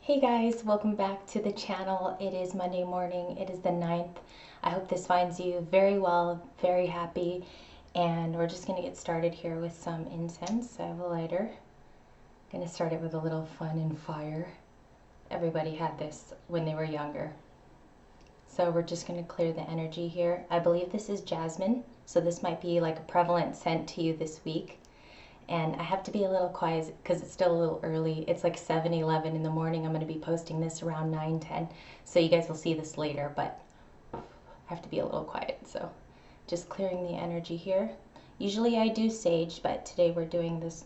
Hey guys, welcome back to the channel. It is Monday morning. It is the 9th. I hope this finds you very well, very happy. And we're just going to get started here with some incense. I have a lighter. I'm going to start it with a little fun and fire. Everybody had this when they were younger. So we're just going to clear the energy here. I believe this is jasmine, so this might be like a prevalent scent to you this week. And I have to be a little quiet because it's still a little early. It's like 7:11 in the morning. I'm going to be posting this around 9:10. So you guys will see this later, but I have to be a little quiet. So just clearing the energy here. Usually I do sage, but today we're doing this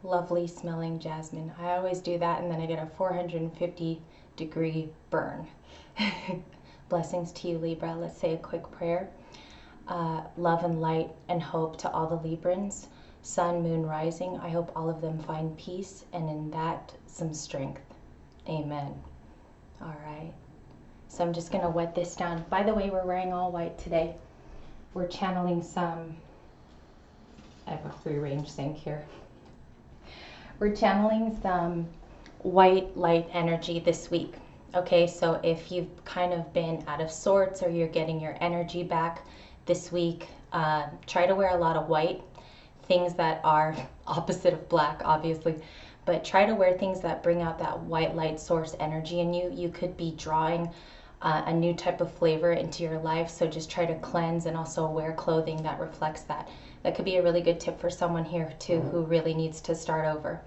lovely smelling jasmine. I always do that and then I get a 450-degree burn. Blessings to you, Libra. Let's say a quick prayer. Love and light and hope to all the Librans. Sun, moon, rising, I hope all of them find peace and in that some strength. Amen. All right. So I'm just going to wet this down. By the way, we're wearing all white today. We're channeling some, I have a free range sink here. We're channeling some white light energy this week. Okay, so if you've kind of been out of sorts or you're getting your energy back this week, try to wear a lot of white. Things that are opposite of black, obviously, but try to wear things that bring out that white light source energy in you. You could be drawing a new type of flavor into your life, so just try to cleanse and also wear clothing that reflects that. That could be a really good tip for someone here too who really needs to start over.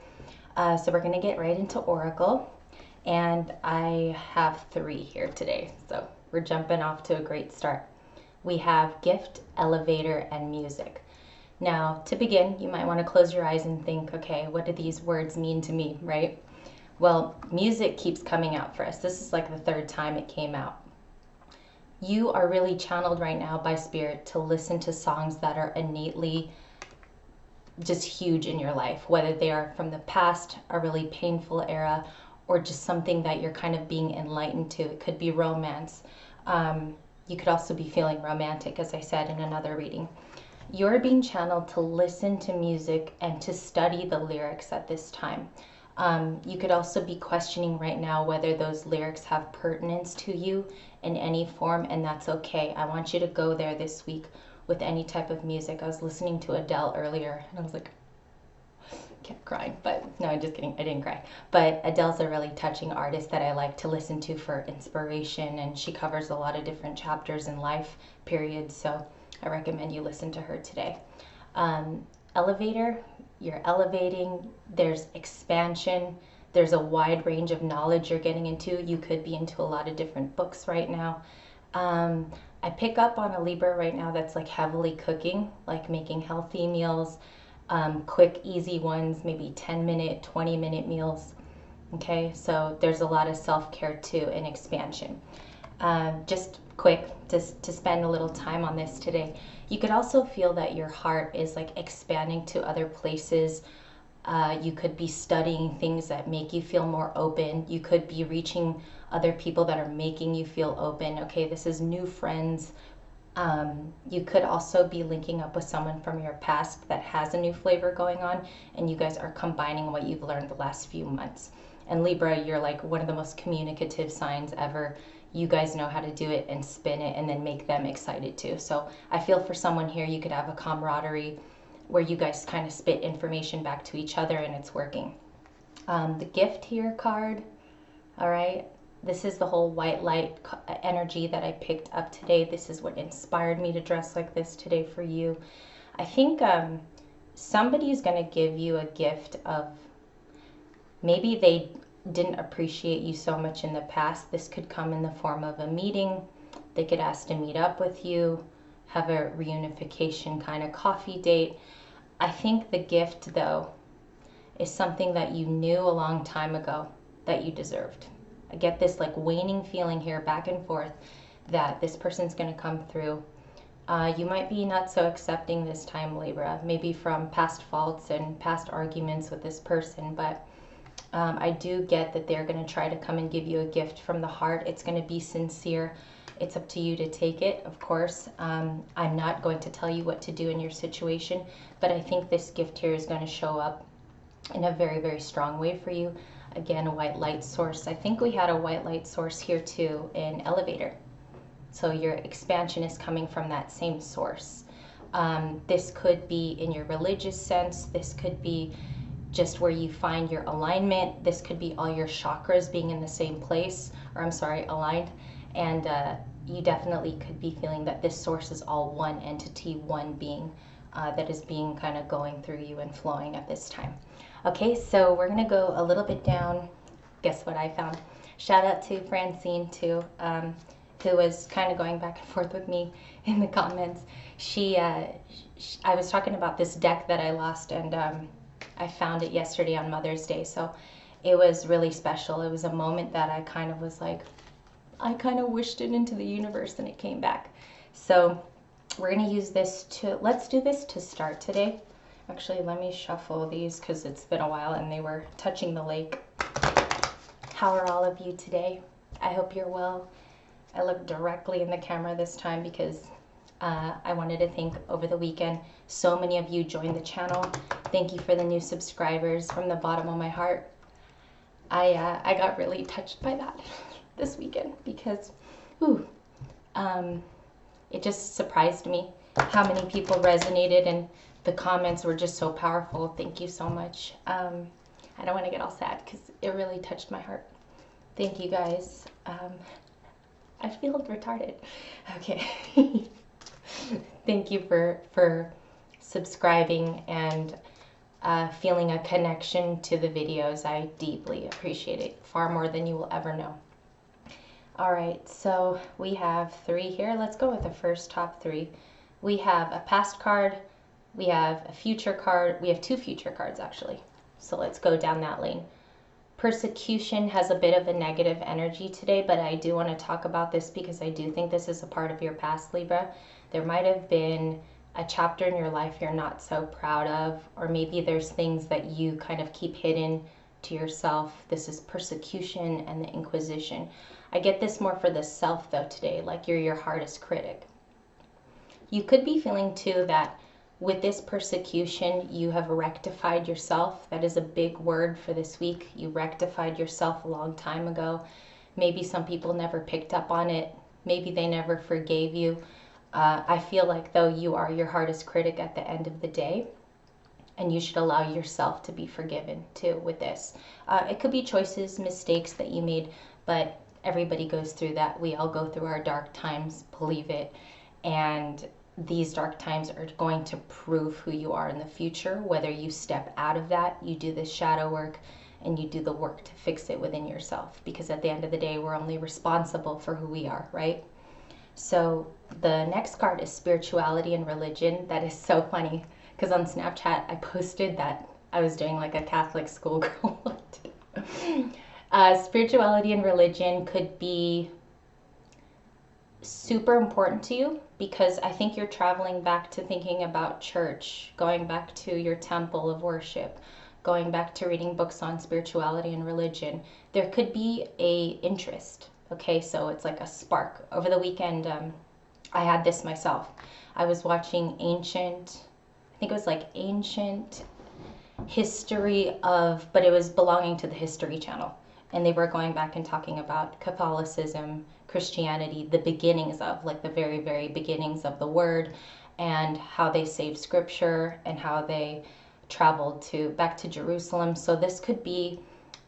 So we're going to get right into Oracle, and I have 3 here today, so we're jumping off to a great start. We have gift, elevator, and music. Now, to begin, you might want to close your eyes and think, okay, what do these words mean to me, right? Well, music keeps coming out for us. This is like the 3rd time it came out. You are really channeled right now by Spirit to listen to songs that are innately just huge in your life, whether they are from the past, a really painful era, or just something that you're kind of being enlightened to. It could be romance. You could also be feeling romantic, as I said in another reading. You're being channeled to listen to music and to study the lyrics at this time. You could also be questioning right now whether those lyrics have pertinence to you in any form, and that's okay. I want you to go there this week with any type of music. I was listening to Adele earlier, and I was like, kept crying, but no, I'm just kidding. I didn't cry. But Adele's a really touching artist that I like to listen to for inspiration, and she covers a lot of different chapters in life periods, so I recommend you listen to her today. Elevator, you're elevating, there's expansion, there's a wide range of knowledge you're getting into. You could be into a lot of different books right now. I pick up on a Libra right now that's like heavily cooking, like making healthy meals, quick, easy ones, maybe 10-minute, 20-minute meals. Okay, so there's a lot of self-care too and expansion. Just quick to spend a little time on this today. You could also feel that your heart is like expanding to other places. You could be studying things that make you feel more open. You could be reaching other people that are making you feel open. Okay, this is new friends. You could also be linking up with someone from your past that has a new flavor going on, and you guys are combining what you've learned the last few months. And Libra, you're like one of the most communicative signs ever. You guys know how to do it and spin it and then make them excited too. So I feel for someone here, you could have a camaraderie where you guys kind of spit information back to each other and it's working. The gift here card, all right, this is the whole white light energy that I picked up today. This is what inspired me to dress like this today for you. I think somebody's going to give you a gift of, maybe they didn't appreciate you so much in the past. This could come in the form of a meeting. They could ask to meet up with you, have a reunification kind of coffee date. I think the gift, though, is something that you knew a long time ago that you deserved. I get this like waning feeling here back and forth that this person's going to come through. You might be not so accepting this time, Libra, maybe from past faults and past arguments with this person, but I do get that they're going to try to come and give you a gift from the heart. It's going to be sincere. It's up to you to take it, of course. I'm not going to tell you what to do in your situation, but I think this gift here is going to show up in a very, very strong way for you. Again, a white light source. I think we had a white light source here too in elevator. So your expansion is coming from that same source. This could be in your religious sense. This could be just where you find your alignment. This could be all your chakras being in the same place, or I'm sorry, aligned. And you definitely could be feeling that this source is all one entity, one being that is being kind of going through you and flowing at this time. Okay, so we're gonna go a little bit down. Guess what I found? Shout out to Francine too, who was kind of going back and forth with me in the comments. I was talking about this deck that I lost, and I found it yesterday on Mother's Day, so it was really special. It was a moment that I kind of was like, I kind of wished it into the universe and it came back. So we're going to use this to, let's do this to start today. Actually, let me shuffle these because it's been a while and they were touching the lake. How are all of you today? I hope you're well. I look directly in the camera this time because I wanted to thank over the weekend. So many of you joined the channel. Thank you for the new subscribers from the bottom of my heart. I got really touched by that this weekend because it just surprised me how many people resonated, and the comments were just so powerful. Thank you so much. I don't want to get all sad because it really touched my heart. Thank you guys. I feel retarded. Okay. Thank you for subscribing and feeling a connection to the videos. I deeply appreciate it, far more than you will ever know. All right, so we have 3 here. Let's go with the first top 3. We have a past card, we have a future card, we have 2 future cards actually. So let's go down that lane. Persecution has a bit of a negative energy today, but I do want to talk about this because I do think this is a part of your past, Libra. There might have been a chapter in your life you're not so proud of, or maybe there's things that you kind of keep hidden to yourself. This is persecution and the Inquisition. I get this more for the self though today, like you're your hardest critic. You could be feeling too that with this persecution, you have rectified yourself. That is a big word for this week. You rectified yourself a long time ago. Maybe some people never picked up on it. Maybe they never forgave you. I feel like though you are your hardest critic at the end of the day, and you should allow yourself to be forgiven too with this. It could be choices, mistakes that you made, but everybody goes through that. We all go through our dark times, believe it. And these dark times are going to prove who you are in the future, whether you step out of that, you do the shadow work, and you do the work to fix it within yourself. Because at the end of the day, we're only responsible for who we are, right? So the next card is spirituality and religion. That is so funny because on Snapchat, I posted that I was doing like a Catholic schoolgirl. Spirituality and religion could be super important to you because I think you're traveling back to thinking about church, going back to your temple of worship, going back to reading books on spirituality and religion. There could be a interest. Okay, so it's like a spark. Over the weekend, I had this myself. I was watching ancient history of, but it was belonging to the History Channel. And they were going back and talking about Catholicism, Christianity, the beginnings of, like the very, very beginnings of the word, and how they saved scripture and how they traveled back to Jerusalem. So this could be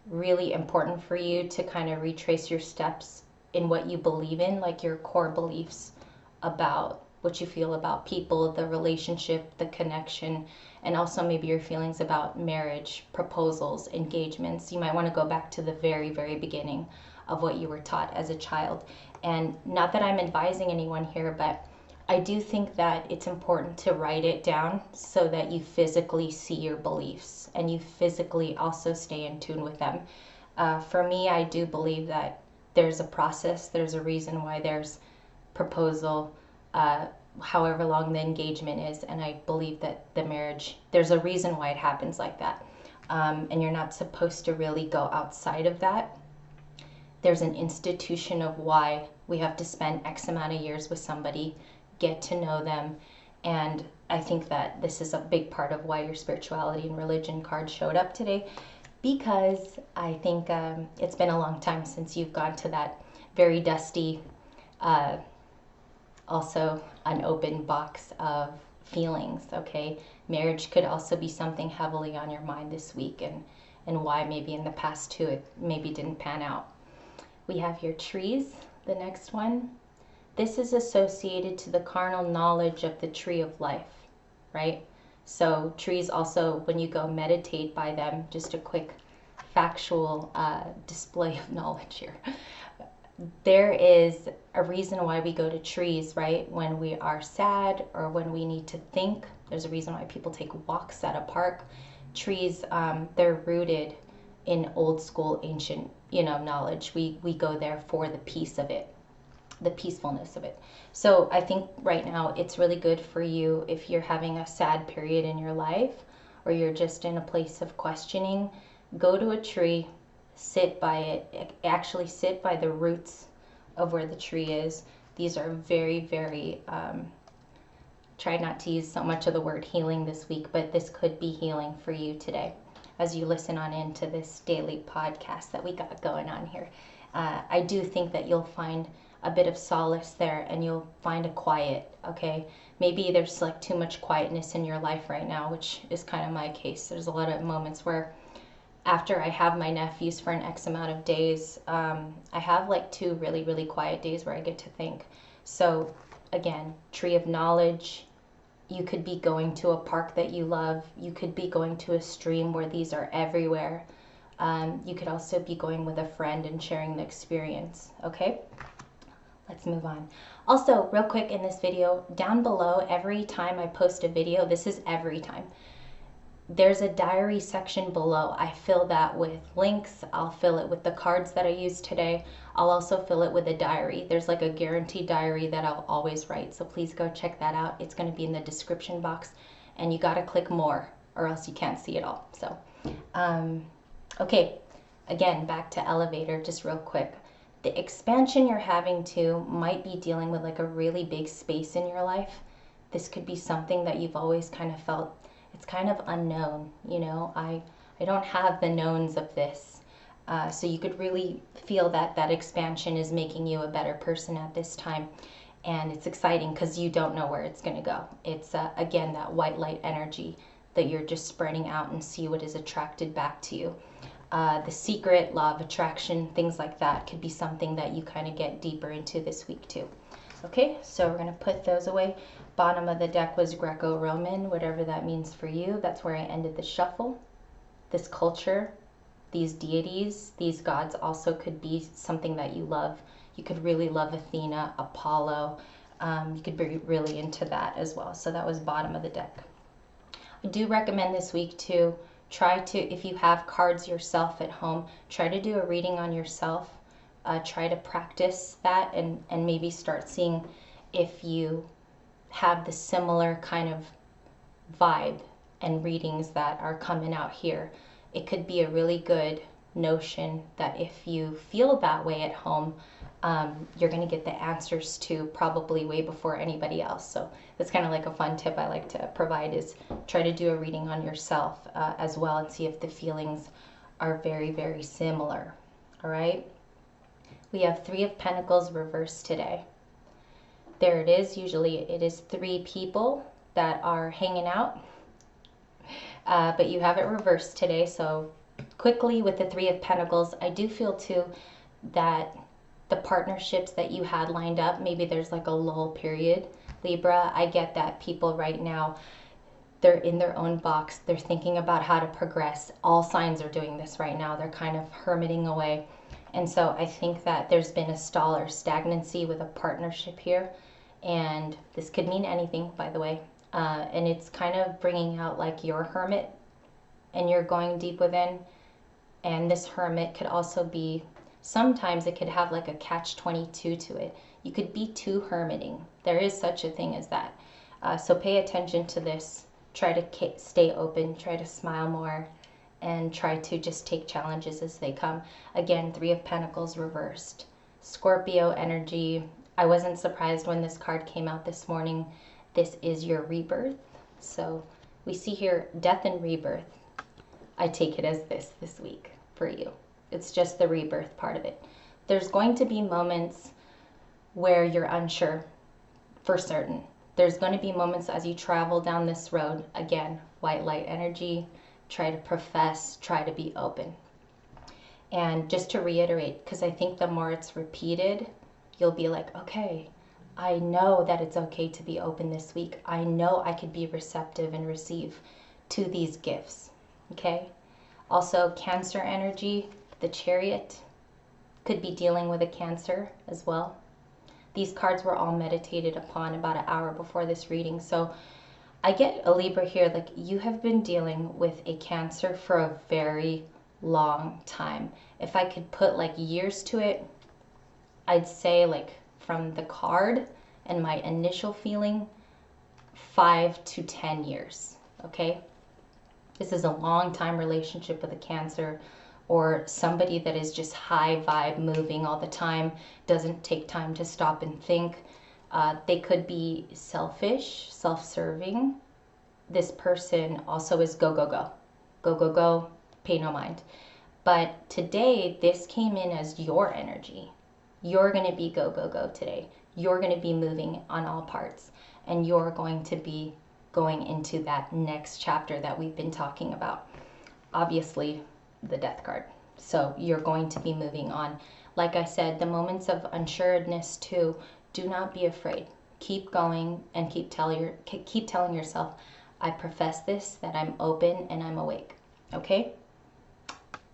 really important for you to kind of retrace your steps in what you believe in, like your core beliefs about what you feel about people, the relationship, the connection, and also maybe your feelings about marriage, proposals, engagements. You might want to go back to the very, very beginning of what you were taught as a child. And not that I'm advising anyone here, but I do think that it's important to write it down so that you physically see your beliefs and you physically also stay in tune with them. For me, I do believe that there's a process, there's a reason why there's proposal, however long the engagement is, and I believe that the marriage, there's a reason why it happens like that. And you're not supposed to really go outside of that. There's an institution of why we have to spend X amount of years with somebody, get to know them, and I think that this is a big part of why your spirituality and religion card showed up today, because I think it's been a long time since you've gone to that very dusty, also unopened box of feelings, okay? Marriage could also be something heavily on your mind this week, and why maybe in the past too it maybe didn't pan out. We have your trees, the next one. This is associated to the carnal knowledge of the tree of life, right? So trees also, when you go meditate by them, just a quick factual display of knowledge here. There is a reason why we go to trees, right? When we are sad or when we need to think, there's a reason why people take walks at a park. Trees, they're rooted in old school, ancient, knowledge. We go there for the peace of it, the peacefulness of it. So I think right now it's really good for you if you're having a sad period in your life or you're just in a place of questioning. Go to a tree, sit by it, actually sit by the roots of where the tree is. These are very, very, try not to use so much of the word healing this week, but this could be healing for you today as you listen on into this daily podcast that we got going on here. I do think that you'll find a bit of solace there and you'll find a quiet, okay? Maybe there's like too much quietness in your life right now, which is kind of my case. There's a lot of moments where after I have my nephews for an X amount of days, I have like 2 really, really quiet days where I get to think. So again, tree of knowledge. You could be going to a park that you love. You could be going to a stream where these are everywhere. You could also be going with a friend and sharing the experience, okay? Let's move on. Also, real quick in this video, down below, every time I post a video, this is every time, there's a diary section below. I fill that with links. I'll fill it with the cards that I used today. I'll also fill it with a diary. There's like a guaranteed diary that I'll always write. So please go check that out. It's going to be in the description box and you got to click more or else you can't see it all. So, okay. Again, back to elevator, just real quick. The expansion you're having to might be dealing with like a really big space in your life. This could be something that you've always kind of felt it's kind of unknown, I don't have the knowns of this. So you could really feel that expansion is making you a better person at this time. And it's exciting because you don't know where it's going to go. It's, again, that white light energy that you're just spreading out and see what is attracted back to you. The secret, law of attraction, things like that could be something that you kind of get deeper into this week too. Okay, so we're going to put those away. Bottom of the deck was Greco-Roman, whatever that means for you. That's where I ended the shuffle. This culture, these deities, these gods also could be something that you love. You could really love Athena, Apollo. You could be really into that as well. So that was bottom of the deck. I do recommend this week to try to, if you have cards yourself at home, try to do a reading on yourself. Try to practice that and maybe start seeing if you have the similar kind of vibe and readings that are coming out here. It could be a really good notion that if you feel that way at home, you're going to get the answers to probably way before anybody else. So that's kind of like a fun tip I like to provide is try to do a reading on yourself as well and see if the feelings are very, very similar. All right. We have 3 of Pentacles reversed today. There it is. Usually it is 3 people that are hanging out, but you have it reversed today. So quickly with the 3 of Pentacles, I do feel too that the partnerships that you had lined up, maybe there's like a lull period. Libra, I get that people right now, they're in their own box. They're thinking about how to progress. All signs are doing this right now. They're kind of hermiting away. And so I think that there's been a stall or stagnancy with a partnership here. And this could mean anything, by the way. And it's kind of bringing out like your hermit and you're going deep within. And this hermit could also be, sometimes it could have like a catch-22 to it. You could be too hermiting. There is such a thing as that. So pay attention to this. Try to stay open. Try to smile more. And try to just take challenges as they come. Again, 3 of Pentacles reversed. Scorpio energy. I wasn't surprised when this card came out this morning. This is your rebirth. So we see here death and rebirth. I take it as this week for you. It's just the rebirth part of it. There's going to be moments where you're unsure for certain. There's going to be moments as you travel down this road. Again, white light energy, try to profess, try to be open. And just to reiterate, because I think the more it's repeated, you'll be like, okay, I know that it's okay to be open this week. I know I could be receptive and receive to these gifts. Okay? Also, Cancer energy, the Chariot, could be dealing with a Cancer as well. These cards were all meditated upon about an hour before this reading. So I get a Libra here, like you have been dealing with a Cancer for a very long time. If I could put like years to it, I'd say like from the card and my initial feeling, 5 to 10 years. Okay? This is a long time relationship with a Cancer, or somebody that is just high vibe, moving all the time, doesn't take time to stop and think. They could be selfish, self-serving. This person also is go, go, go. Go, go, go, pay no mind. But today, this came in as your energy. You're going to be go, go, go today. You're going to be moving on all parts. And you're going to be going into that next chapter that we've been talking about. Obviously, the Death card. So you're going to be moving on. Like I said, the moments of unsureness too, do not be afraid. Keep going and keep telling yourself, I profess this, that I'm open and I'm awake. Okay?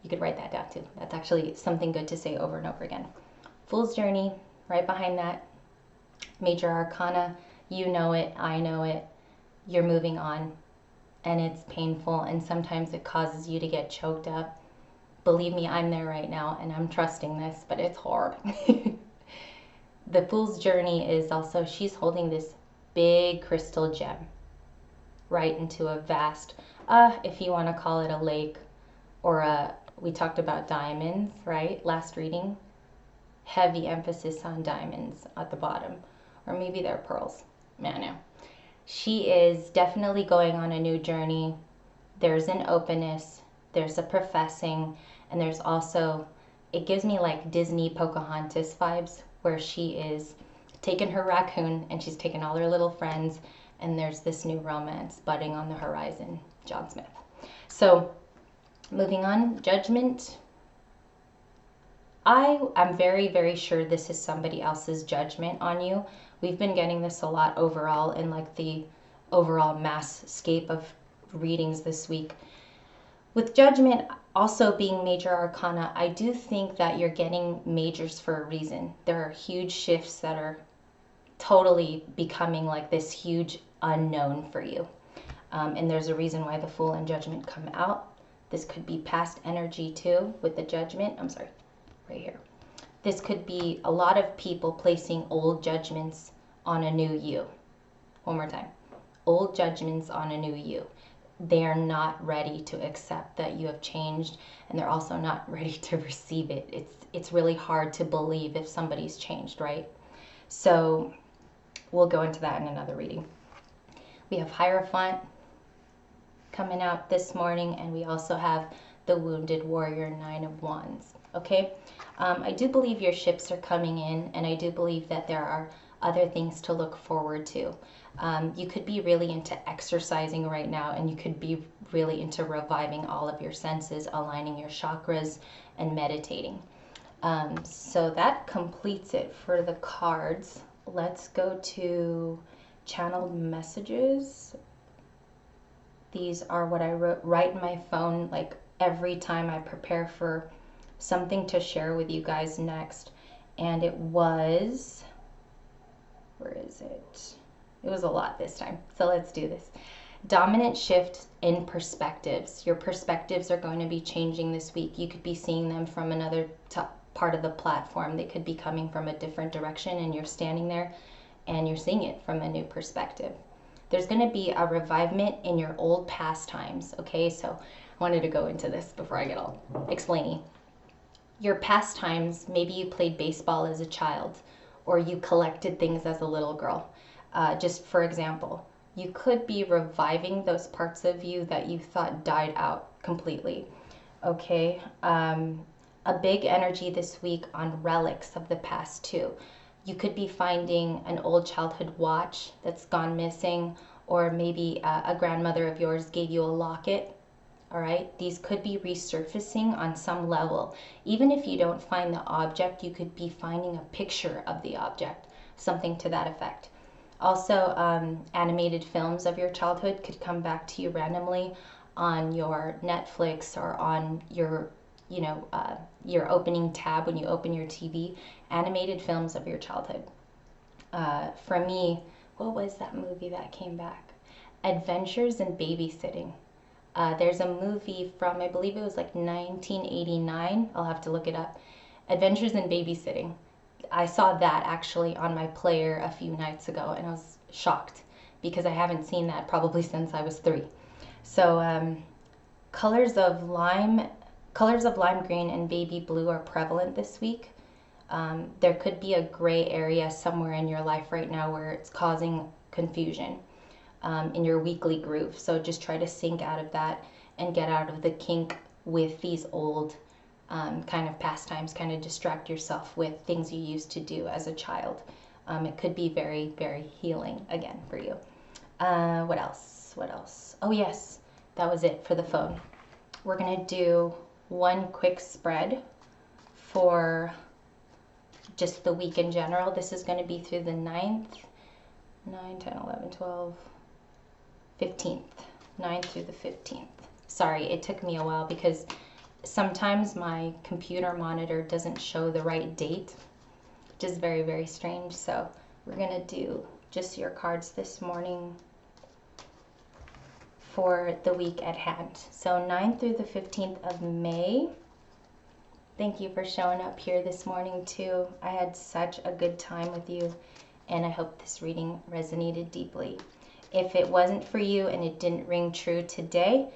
You could write that down too. That's actually something good to say over and over again. Fool's Journey, right behind that. Major Arcana, you know it, I know it. You're moving on. And it's painful, and sometimes it causes you to get choked up. Believe me, I'm there right now, and I'm trusting this, but it's hard. The Fool's Journey is also, she's holding this big crystal gem right into a vast, if you want to call it a lake, or we talked about diamonds, right? Last reading. Heavy emphasis on diamonds at the bottom, or maybe they're pearls. Man, no. She is definitely going on a new journey. There's an openness, there's a professing, and there's also, it gives me like Disney Pocahontas vibes, where she is taking her raccoon and she's taking all her little friends, and there's this new romance budding on the horizon. John Smith. So moving on, Judgment. I'm very, very sure this is somebody else's judgment on you. We've been getting this a lot overall in like the overall mass-scape of readings this week. With Judgment also being Major Arcana, I do think that you're getting majors for a reason. There are huge shifts that are totally becoming like this huge unknown for you. And there's a reason why the Fool and Judgment come out. This could be past energy too with the Judgment. I'm sorry, right here. This could be a lot of people placing old judgments on a new you. One more time. Old judgments on a new you. They are not ready to accept that you have changed, and they're also not ready to receive it. It's really hard to believe if somebody's changed, right? So we'll go into that in another reading. We have Hierophant coming out this morning, and we also have the Wounded Warrior, 9 of Wands. Okay? I do believe your ships are coming in, and I do believe that there are other things to look forward to. You could be really into exercising right now, and you could be really into reviving all of your senses, aligning your chakras, and meditating. So that completes it for the cards. Let's go to channeled messages. These are what I write in my phone like every time I prepare for something to share with you guys next. And it was, where is it? It was a lot this time. So let's do this. Dominant shift in perspectives. Your perspectives are going to be changing this week. You could be seeing them from another part of the platform. They could be coming from a different direction, and you're standing there and you're seeing it from a new perspective. There's going to be a revivement in your old pastimes. Okay, so I wanted to go into this before I get all explaining. Your pastimes, maybe you played baseball as a child, or you collected things as a little girl. Just for example, you could be reviving those parts of you that you thought died out completely. Okay. A big energy this week on relics of the past too. You could be finding an old childhood watch that's gone missing, or maybe a grandmother of yours gave you a locket. All right, these could be resurfacing on some level. Even if you don't find the object, you could be finding a picture of the object, something to that effect. Also, animated films of your childhood could come back to you randomly on your Netflix or on your, your opening tab when you open your TV. Animated films of your childhood. For me, what was that movie that came back? Adventures in Babysitting. There's a movie from, I believe it was like 1989. I'll have to look it up. Adventures in Babysitting. I saw that actually on my player a few nights ago, and I was shocked because I haven't seen that probably since I was 3. So colors of lime green and baby blue are prevalent this week. There could be a gray area somewhere in your life right now where it's causing confusion in your weekly groove. So just try to sink out of that and get out of the kink with these old kind of pastimes. Kind of distract yourself with things you used to do as a child. It could be very, very healing again for you. What else? What else? Oh yes, that was it for the phone. We're gonna do one quick spread for just the week in general. This is going to be through the 9th, 9, 10, 11, 12, 15th, 9th through the 15th. Sorry, it took me a while because sometimes my computer monitor doesn't show the right date, which is very, very strange. So we're going to do just your cards this morning for the week at hand. So 9th through the 15th of May. Thank you for showing up here this morning too. I had such a good time with you, and I hope this reading resonated deeply. If it wasn't for you and it didn't ring true today,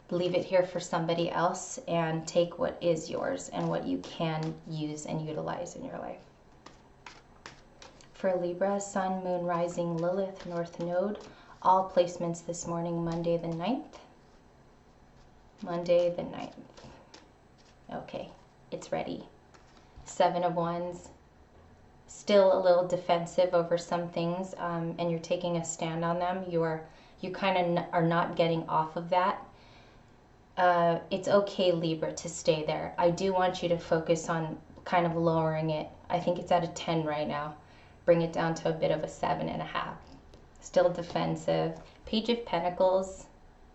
leave it here for somebody else and take what is yours and what you can use and utilize in your life. For Libra, Sun, Moon, Rising, Lilith, North Node, all placements this morning, Monday the 9th. Monday the 9th. Okay, it's ready. 7 of Wands. Still a little defensive over some things, and you're taking a stand on them. You kind of are not getting off of that. It's okay, Libra, to stay there. I do want you to focus on kind of lowering it. I think it's at a 10 right now. Bring it down to a bit of a 7.5. Still defensive. Page of Pentacles.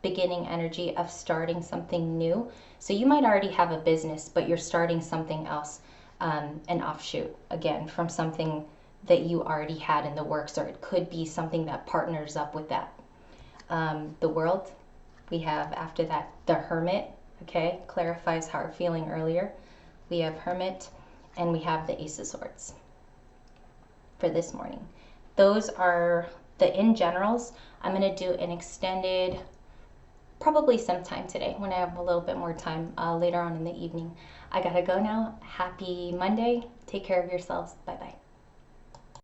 Beginning energy of starting something new. So you might already have a business, but you're starting something else, an offshoot, again, from something that you already had in the works, or it could be something that partners up with that. The World, we have after that the Hermit, okay, clarifies how we're feeling earlier. We have Hermit, and we have the Ace of Swords for this morning. Those are the in generals. I'm going to do an extended, probably sometime today when I have a little bit more time later on in the evening. I gotta go now. Happy Monday. Take care of yourselves. Bye-bye.